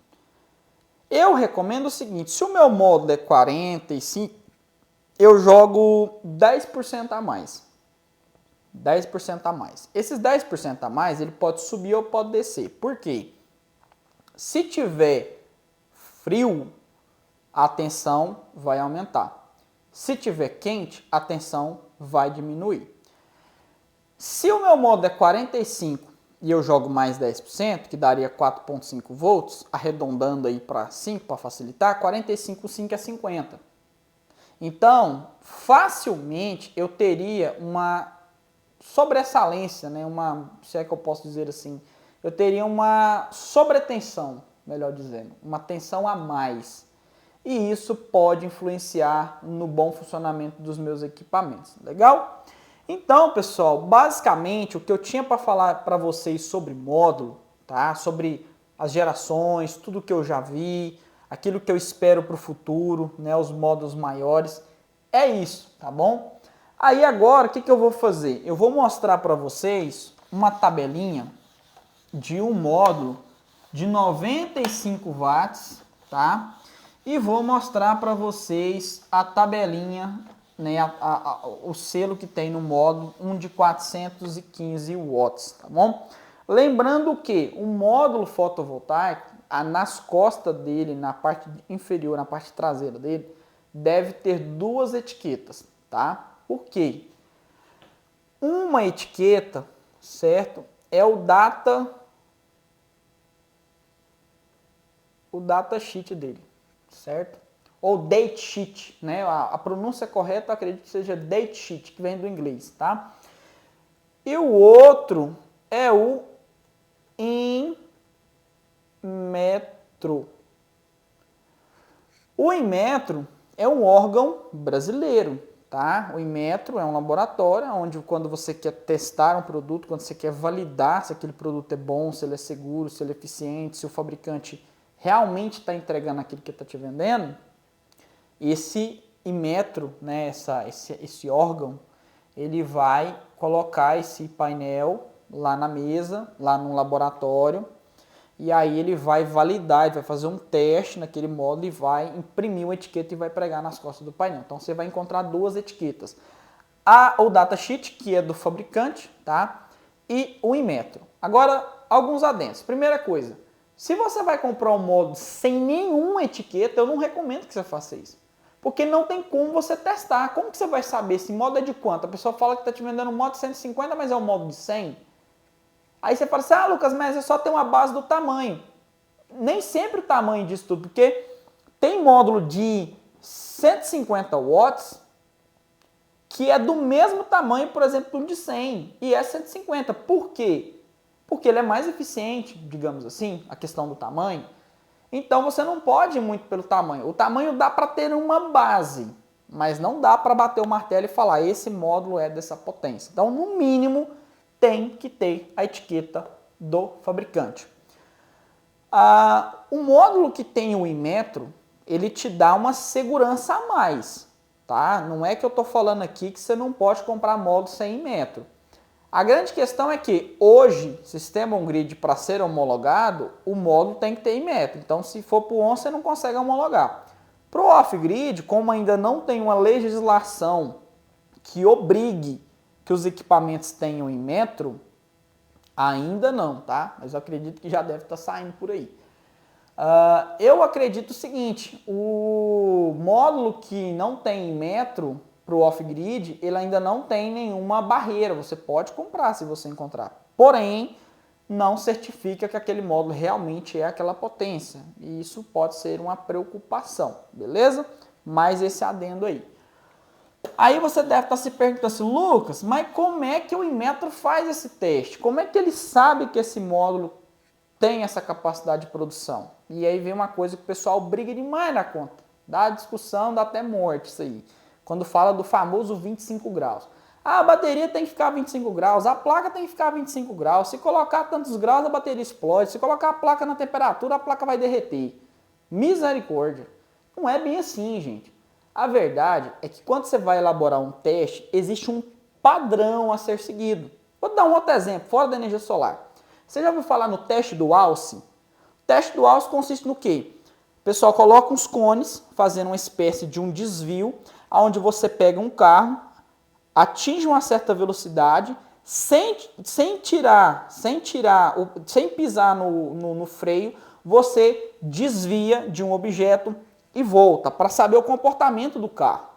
Eu recomendo o seguinte, se o meu módulo é 45, eu jogo 10% a mais. 10% a mais. Esses 10% a mais, ele pode subir ou pode descer. Por quê? Se tiver frio, a tensão vai aumentar. Se tiver quente, a tensão vai diminuir. Se o meu módulo é 45 e eu jogo mais 10%, que daria 4,5 volts, arredondando aí para 5 para facilitar, 45, 5 é 50. Então, facilmente eu teria uma sobressalência, né? Se é que eu posso dizer assim, eu teria uma sobretensão, melhor dizendo, uma tensão a mais. E isso pode influenciar no bom funcionamento dos meus equipamentos. Legal? Então, pessoal, basicamente o que eu tinha para falar para vocês sobre módulo, tá? Sobre as gerações, tudo que eu já vi, aquilo que eu espero para o futuro, né? Os módulos maiores, é isso, tá bom? Aí agora, o que eu vou fazer? Eu vou mostrar para vocês uma tabelinha de um módulo de 95 watts, tá? E vou mostrar para vocês a tabelinha, né, o selo que tem no módulo, um de 415 watts, tá bom? Lembrando que o módulo fotovoltaico, nas costas dele, na parte inferior, na parte traseira dele, deve ter duas etiquetas, tá? Por quê? Uma etiqueta, certo? É o data o datasheet dele, certo? Ou datesheet, né? A pronúncia correta eu acredito que seja datesheet, que vem do inglês, tá? E o outro é o Inmetro. O Inmetro é um órgão brasileiro, tá? O Inmetro é um laboratório onde quando você quer testar um produto, quando você quer validar se aquele produto é bom, se ele é seguro, se ele é eficiente, se o fabricante realmente está entregando aquilo que está te vendendo, esse Inmetro, né, esse órgão, ele vai colocar esse painel lá na mesa, lá no laboratório, e aí ele vai validar, ele vai fazer um teste naquele módulo e vai imprimir uma etiqueta e vai pregar nas costas do painel. Então você vai encontrar duas etiquetas. O datasheet, que é do fabricante, tá? E o Inmetro. Agora, alguns adendos. Primeira coisa, se você vai comprar um módulo sem nenhuma etiqueta, eu não recomendo que você faça isso. Porque não tem como você testar. Como que você vai saber se módulo é de quanto? A pessoa fala que está te vendendo um módulo de 150, mas é um módulo de 100. Aí você fala assim, ah, Lucas, mas é só ter uma base do tamanho. Nem sempre o tamanho disso tudo, porque tem módulo de 150 watts que é do mesmo tamanho, por exemplo, do de 100 e é 150. Por quê? Porque ele é mais eficiente, digamos assim, a questão do tamanho. Então você não pode ir muito pelo tamanho. O tamanho dá para ter uma base, mas não dá para bater o martelo e falar esse módulo é dessa potência. Então, no mínimo, tem que ter a etiqueta do fabricante. O módulo que tem o Inmetro, ele te dá uma segurança a mais, tá? Não é que eu estou falando aqui que você não pode comprar módulo sem Inmetro. A grande questão é que hoje, sistema on-grid para ser homologado, o módulo tem que ter Inmetro. Então, se for para o on, você não consegue homologar. Para o off-grid, como ainda não tem uma legislação que obrigue que os equipamentos tenham Inmetro, ainda não, tá? Mas eu acredito que já deve estar saindo por aí. Eu acredito o seguinte, o módulo que não tem Inmetro para o off-grid, ele ainda não tem nenhuma barreira, você pode comprar se você encontrar. Porém, não certifica que aquele módulo realmente é aquela potência. E isso pode ser uma preocupação, beleza? Mais esse adendo aí. Aí você deve estar se perguntando assim, Lucas, mas como é que o Inmetro faz esse teste? Como é que ele sabe que esse módulo tem essa capacidade de produção? E aí vem uma coisa que o pessoal briga demais na conta. Dá discussão, dá até morte isso aí. Quando fala do famoso 25 graus. A bateria tem que ficar 25 graus, a placa tem que ficar 25 graus. Se colocar tantos graus, a bateria explode. Se colocar a placa na temperatura, a placa vai derreter. Misericórdia. Não é bem assim, gente. A verdade é que quando você vai elaborar um teste, existe um padrão a ser seguido. Vou dar um outro exemplo, fora da energia solar. Você já ouviu falar no teste do alce? O teste do alce consiste no quê? O pessoal coloca uns cones, fazendo uma espécie de um desvio, onde você pega um carro, atinge uma certa velocidade, sem pisar no freio, você desvia de um objeto e volta para saber o comportamento do carro,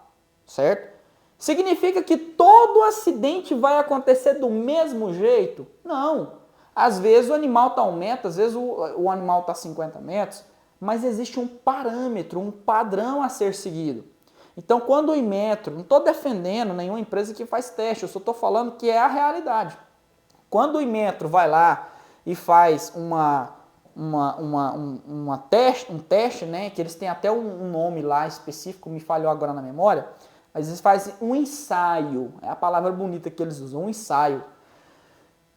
certo? Significa que todo acidente vai acontecer do mesmo jeito? Não. Às vezes o animal está a 1 metro, às vezes o animal está a 50 metros, mas existe um parâmetro, um padrão a ser seguido. Então, quando o Inmetro, não estou defendendo nenhuma empresa que faz teste, eu só estou falando que é a realidade. Quando o Inmetro vai lá e faz um teste, né, que eles têm até um nome lá específico, me falhou agora na memória, mas eles fazem um ensaio, é a palavra bonita que eles usam, um ensaio.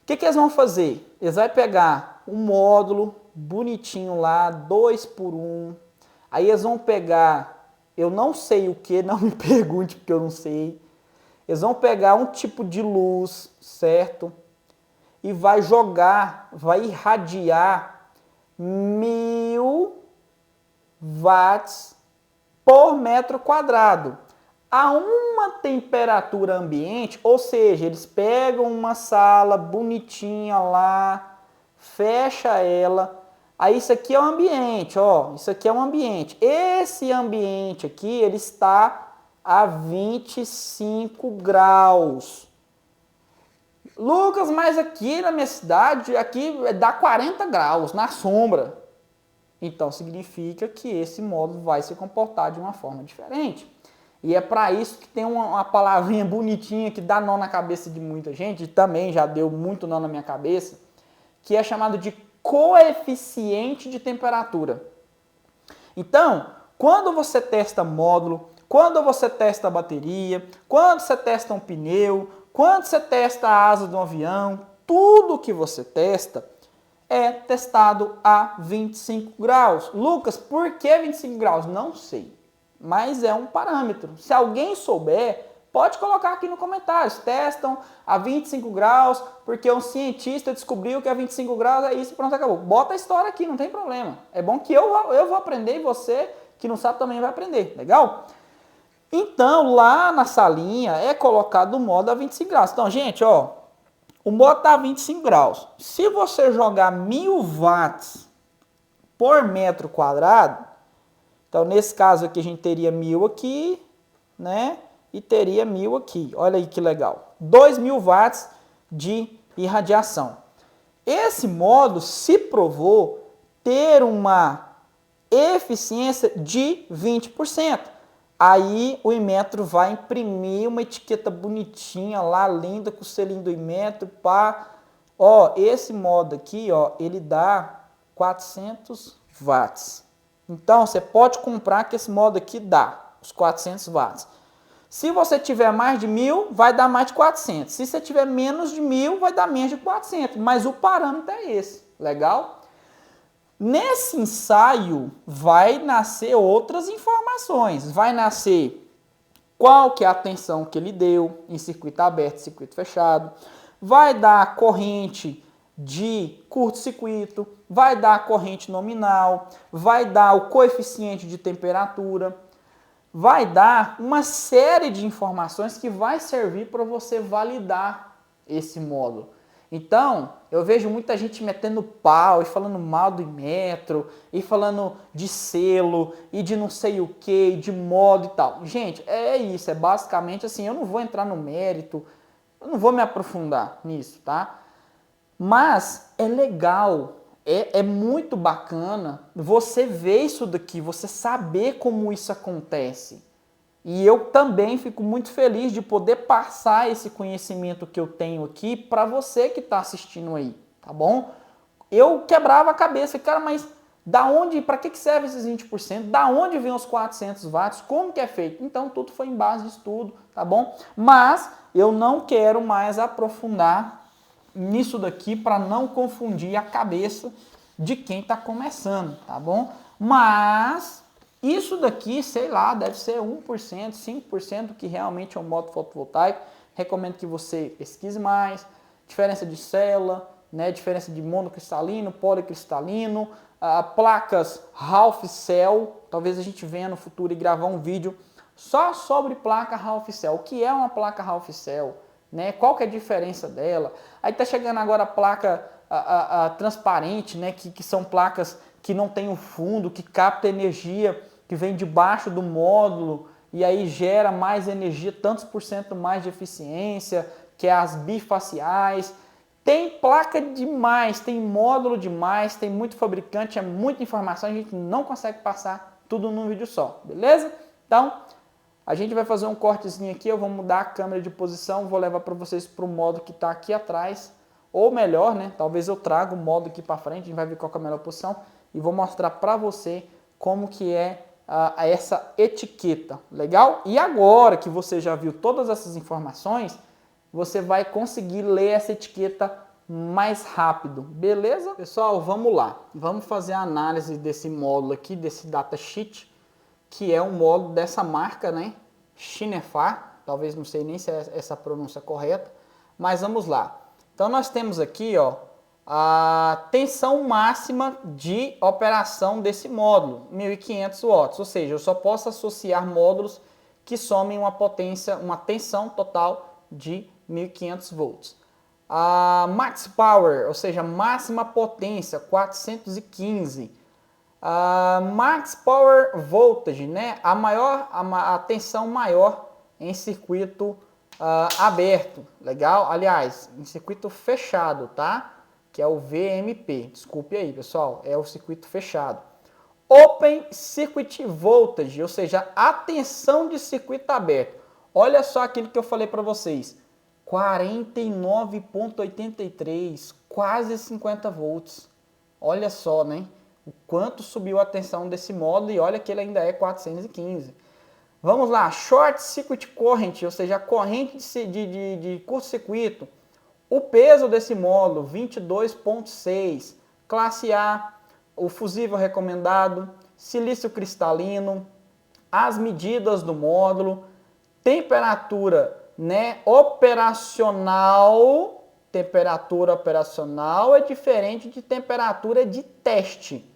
O que eles vão fazer? Eles vão pegar um módulo bonitinho lá, 2x1, aí eles vão pegar, eu não sei o que, não me pergunte porque eu não sei, eles vão pegar um tipo de luz, certo? E vai jogar, vai irradiar 1000 watts por metro quadrado a uma temperatura ambiente, ou seja, eles pegam uma sala bonitinha lá, fecha ela, aí isso aqui é o ambiente, ó, isso aqui é um ambiente. Esse ambiente aqui, ele está a 25 graus. Lucas, mas aqui na minha cidade, aqui dá 40 graus na sombra. então significa que esse módulo vai se comportar de uma forma diferente. E é para isso que tem uma palavrinha bonitinha que dá nó na cabeça de muita gente, e também já deu muito nó na minha cabeça, que é chamado de coeficiente de temperatura. Então, quando você testa módulo, quando você testa a bateria, quando você testa um pneu, quando você testa a asa de um avião, tudo que você testa é testado a 25 graus. Lucas, por que 25 graus? Não sei, mas é um parâmetro. Se alguém souber, pode colocar aqui no comentário. Testam a 25 graus porque um cientista descobriu que a 25 graus é isso e pronto, acabou. Bota a história aqui, não tem problema. É bom que eu vou aprender e você que não sabe também vai aprender. Legal? Então, lá na salinha é colocado o modo a 25 graus. Então, gente, ó, o modo está a 25 graus. Se você jogar 1000 watts por metro quadrado, então nesse caso aqui a gente teria 1000 aqui, né? E teria 1000 aqui. Olha aí que legal. 2000 watts de irradiação. Esse modo se provou ter uma eficiência de 20%. Aí o Inmetro vai imprimir uma etiqueta bonitinha lá, linda, com o selinho do Inmetro, pá. Ó, esse modo aqui, ó, ele dá 400 watts. Então, você pode comprar que esse modo aqui dá os 400 watts. Se você tiver mais de 1000, vai dar mais de 400. Se você tiver menos de 1000, vai dar menos de 400. Mas o parâmetro é esse. Legal? Nesse ensaio vai nascer outras informações. Vai nascer qual que é a tensão que ele deu em circuito aberto e circuito fechado. Vai dar a corrente de curto-circuito. Vai dar a corrente nominal. Vai dar o coeficiente de temperatura. Vai dar uma série de informações que vai servir para você validar esse módulo. Então, eu vejo muita gente metendo pau e falando mal do Inmetro, e falando de selo, e de não sei o que, de modo e tal. Gente, é isso, é basicamente assim, eu não vou entrar no mérito, eu não vou me aprofundar nisso, tá? Mas é legal, é muito bacana você ver isso daqui, você saber como isso acontece. E eu também fico muito feliz de poder passar esse conhecimento que eu tenho aqui para você que está assistindo aí, tá bom? Eu quebrava a cabeça, cara, mas da onde, para que serve esses 20%? Da onde vem os 400 watts? Como que é feito? Então tudo foi em base de estudo, tá bom? Mas eu não quero mais aprofundar nisso daqui para não confundir a cabeça de quem está começando, tá bom? Mas isso daqui, sei lá, deve ser 1%, 5% do que realmente é um modo fotovoltaico. Recomendo que você pesquise mais. Diferença de célula, né? Diferença de monocristalino, policristalino, placas half cell. Talvez a gente venha no futuro e gravar um vídeo só sobre placa half cell. O que é uma placa half cell? Né? Qual que é a diferença dela? Aí tá chegando agora a placa transparente, né? Que são placas que não tem o fundo, que capta energia que vem debaixo do módulo e aí gera mais energia, tantos por cento mais de eficiência, que é as bifaciais. Tem placa demais, tem módulo demais, tem muito fabricante, é muita informação, a gente não consegue passar tudo num vídeo só, beleza? Então, a gente vai fazer um cortezinho aqui, eu vou mudar a câmera de posição, vou levar para vocês para o modo que está aqui atrás, ou melhor, né? Talvez eu traga o modo aqui para frente, a gente vai ver qual é a melhor posição e vou mostrar para você como que é essa etiqueta, legal? E agora que você já viu todas essas informações, você vai conseguir ler essa etiqueta mais rápido, beleza? Pessoal, vamos lá. Vamos fazer a análise desse módulo aqui, desse datasheet, que é um módulo dessa marca, né? Sinefar, talvez não sei nem se é essa a pronúncia correta, mas vamos lá. Então nós temos aqui, ó, a tensão máxima de operação desse módulo, 1500 watts, ou seja, eu só posso associar módulos que somem uma potência, uma tensão total de 1500 volts. A max power, ou seja, máxima potência, 415. A max power voltage, né? A tensão maior em circuito aberto, legal? Aliás, em circuito fechado, tá? Que é o VMP. Desculpe aí, pessoal, é o circuito fechado. Open Circuit Voltage, ou seja, a tensão de circuito aberto. Olha só aquilo que eu falei para vocês, 49,83, quase 50 volts. Olha só, né? O quanto subiu a tensão desse módulo e olha que ele ainda é 415. Vamos lá, Short Circuit Current, ou seja, a corrente de curto-circuito. O peso desse módulo, 22,6. Classe A, o fusível recomendado, silício cristalino, as medidas do módulo, temperatura, né, operacional. Temperatura operacional é diferente de temperatura de teste,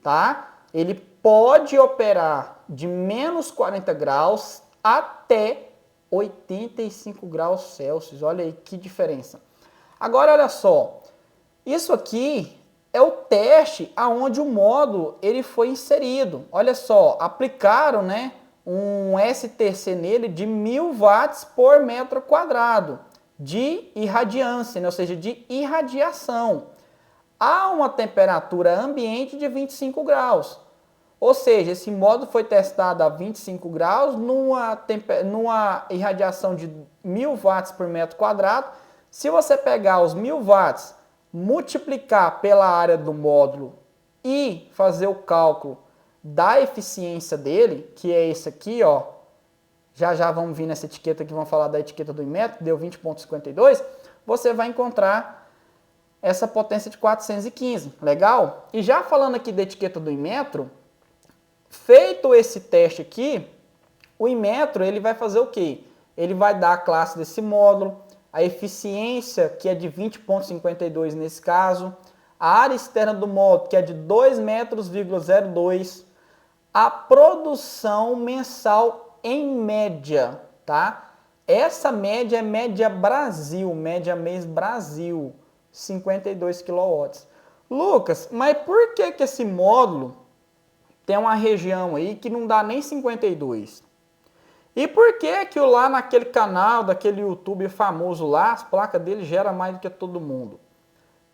tá? Ele pode operar de menos 40 graus até 85 graus Celsius. Olha aí que diferença. Agora, olha só. Isso aqui é o teste aonde o módulo ele foi inserido. Olha só, aplicaram, né, um STC nele de 1000 watts por metro quadrado de irradiância, né, ou seja, de irradiação. Há uma temperatura ambiente de 25 graus. Ou seja, esse módulo foi testado a 25 graus numa irradiação de 1000 watts por metro quadrado. Se você pegar os 1000 watts, multiplicar pela área do módulo e fazer o cálculo da eficiência dele, que é esse aqui, ó. Já vamos vir nessa etiqueta que vamos falar da etiqueta do Inmetro, deu 20,52. Você vai encontrar essa potência de 415, legal? E já falando aqui da etiqueta do Inmetro, feito esse teste aqui, o Inmetro ele vai fazer o quê? Ele vai dar a classe desse módulo, a eficiência, que é de 20,52 nesse caso, a área externa do módulo, que é de 2,02 metros, a produção mensal em média, tá? Essa média é média Brasil, média mês Brasil, 52 kW. Lucas, mas por que que esse módulo tem uma região aí que não dá nem 52? E por que que lá naquele canal, daquele YouTube famoso lá, as placas dele geram mais do que todo mundo?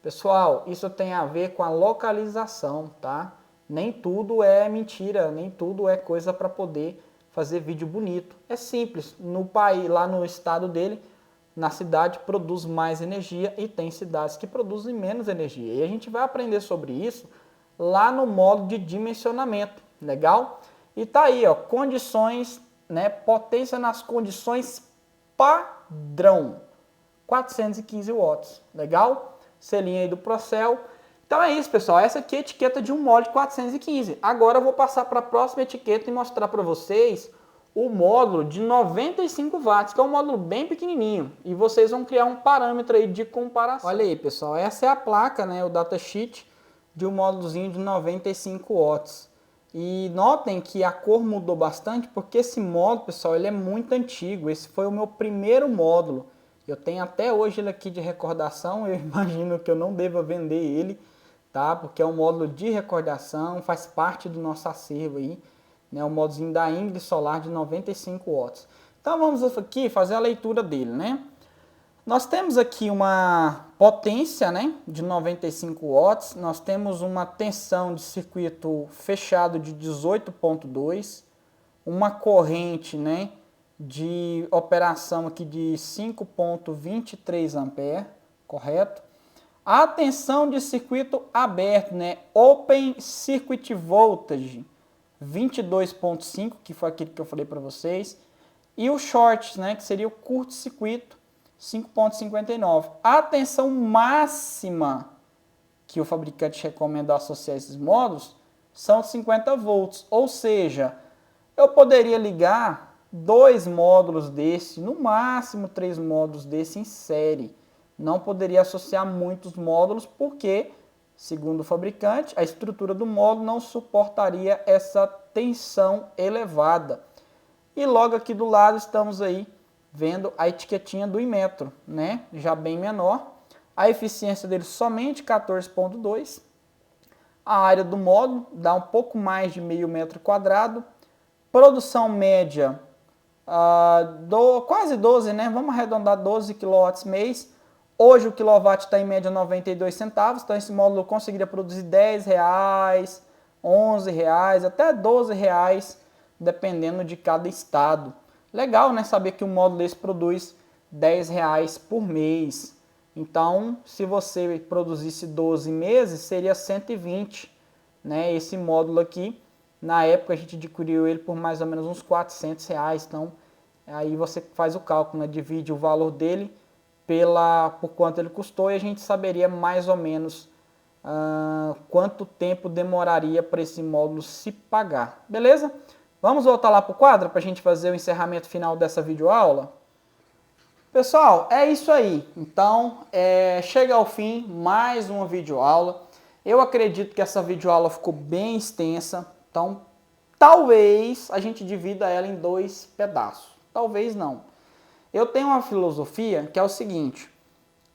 Pessoal, isso tem a ver com a localização, tá? Nem tudo é mentira, nem tudo é coisa para poder fazer vídeo bonito. É simples, no país, lá no estado dele, na cidade produz mais energia e tem cidades que produzem menos energia. E a gente vai aprender sobre isso lá no módulo de dimensionamento, legal? E tá aí, ó, condições, né, potência nas condições padrão, 415 watts, legal? Selinho aí do Procel. Então é isso, pessoal, essa aqui é a etiqueta de um módulo de 415. Agora eu vou passar para a próxima etiqueta e mostrar para vocês o módulo de 95 watts, que é um módulo bem pequenininho. E vocês vão criar um parâmetro aí de comparação. Olha aí, pessoal, essa é a placa, né, o datasheet de um módulozinho de 95 watts. E notem que a cor mudou bastante, porque esse módulo, pessoal, ele é muito antigo. Esse foi o meu primeiro módulo. Eu tenho até hoje ele aqui de recordação. Eu imagino que eu não deva vender ele, tá? Porque é um módulo de recordação, faz parte do nosso acervo aí, né? Um módulozinho da Ingrid Solar de 95 watts. Então vamos aqui fazer a leitura dele, né? Nós temos aqui uma potência, né, de 95 watts, nós temos uma tensão de circuito fechado de 18,2, uma corrente, né, de operação aqui de 5,23 ampere, correto? A tensão de circuito aberto, né, Open Circuit Voltage, 22,5, que foi aquilo que eu falei para vocês, e o short, né, que seria o curto-circuito, 5,59. A tensão máxima que o fabricante recomenda associar a esses módulos são 50 volts. Ou seja, eu poderia ligar 2 módulos desse, no máximo 3 módulos desse em série. Não poderia associar muitos módulos porque, segundo o fabricante, a estrutura do módulo não suportaria essa tensão elevada. E logo aqui do lado estamos aí vendo a etiquetinha do Inmetro, né? Já bem menor. A eficiência dele somente 14,2. A área do módulo dá um pouco mais de meio metro quadrado. Produção média, quase 12, né? Vamos arredondar 12 kW mês. Hoje o quilowatt está em média 92 centavos, então esse módulo conseguiria produzir R$10, R$11, até R$12, dependendo de cada estado. Legal, né? Saber que um módulo desse produz R$10 por mês. Então, se você produzisse 12 meses, seria 120, né? Esse módulo aqui, na época a gente adquiriu ele por mais ou menos uns R$400. Então, aí você faz o cálculo, né? Divide o valor dele por quanto ele custou e a gente saberia mais ou menos quanto tempo demoraria para esse módulo se pagar. Beleza? Vamos voltar lá para o quadro para a gente fazer o encerramento final dessa videoaula? Pessoal, é isso aí. Então, chega ao fim mais uma videoaula. Eu acredito que essa videoaula ficou bem extensa. Então, talvez a gente divida ela em 2 pedaços. Talvez não. Eu tenho uma filosofia que é o seguinte.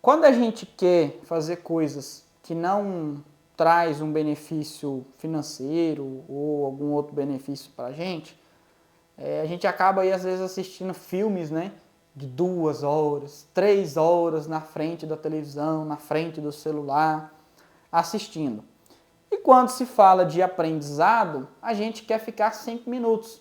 Quando a gente quer fazer coisas que não traz um benefício financeiro ou algum outro benefício para a gente acaba aí às vezes assistindo filmes, né? De 2 horas, 3 horas na frente da televisão, na frente do celular, assistindo. E quando se fala de aprendizado, a gente quer ficar 5 minutos.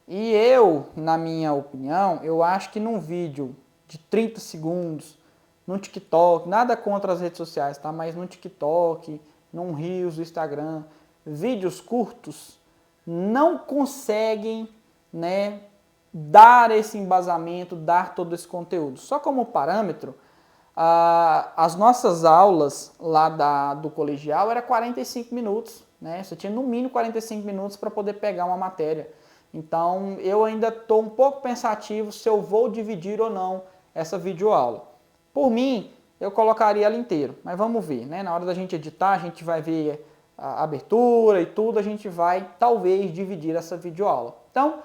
E eu, na minha opinião, eu acho que num vídeo de 30 segundos, no TikTok, nada contra as redes sociais, tá? Mas no TikTok, num Reels do Instagram, vídeos curtos não conseguem, né, dar esse embasamento, dar todo esse conteúdo. Só como parâmetro, as nossas aulas lá do colegial era 45 minutos, né? Você tinha no mínimo 45 minutos para poder pegar uma matéria. Então, eu ainda estou um pouco pensativo se eu vou dividir ou não essa videoaula. Por mim, eu colocaria ela inteira, mas vamos ver, né? Na hora da gente editar, a gente vai ver a abertura e tudo, a gente vai talvez dividir essa videoaula. Então,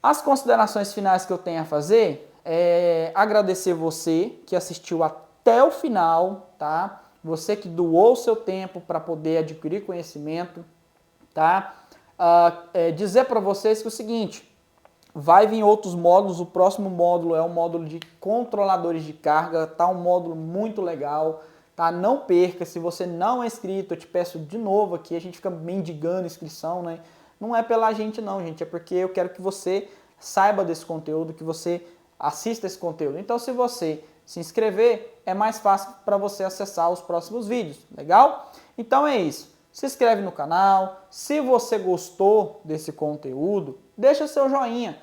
as considerações finais que eu tenho a fazer é agradecer você que assistiu até o final, tá? Você que doou o seu tempo para poder adquirir conhecimento, tá? Dizer para vocês que é o seguinte, vai vir outros módulos, o próximo módulo é um módulo de controladores de carga, tá? Um módulo muito legal, tá? Não perca, se você não é inscrito, eu te peço de novo aqui, a gente fica mendigando inscrição, né? Não é pela gente não, gente, é porque eu quero que você saiba desse conteúdo, que você assista esse conteúdo. Então, se você se inscrever, é mais fácil para você acessar os próximos vídeos, legal? Então é isso. Se inscreve no canal, se você gostou desse conteúdo, deixa seu joinha.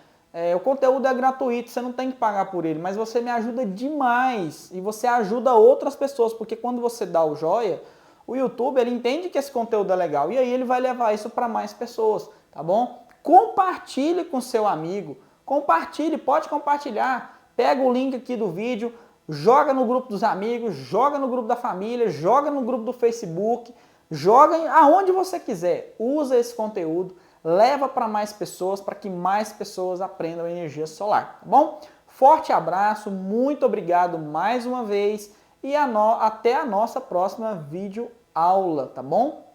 O conteúdo é gratuito, você não tem que pagar por ele, mas você me ajuda demais e você ajuda outras pessoas, porque quando você dá o joia, o YouTube ele entende que esse conteúdo é legal e aí ele vai levar isso para mais pessoas, tá bom? Compartilhe com seu amigo, compartilhe, pode compartilhar, pega o link aqui do vídeo, joga no grupo dos amigos, joga no grupo da família, joga no grupo do Facebook, joga aonde você quiser, usa esse conteúdo, leva para mais pessoas, para que mais pessoas aprendam energia solar, tá bom? Forte abraço, muito obrigado mais uma vez e até a nossa próxima videoaula, tá bom?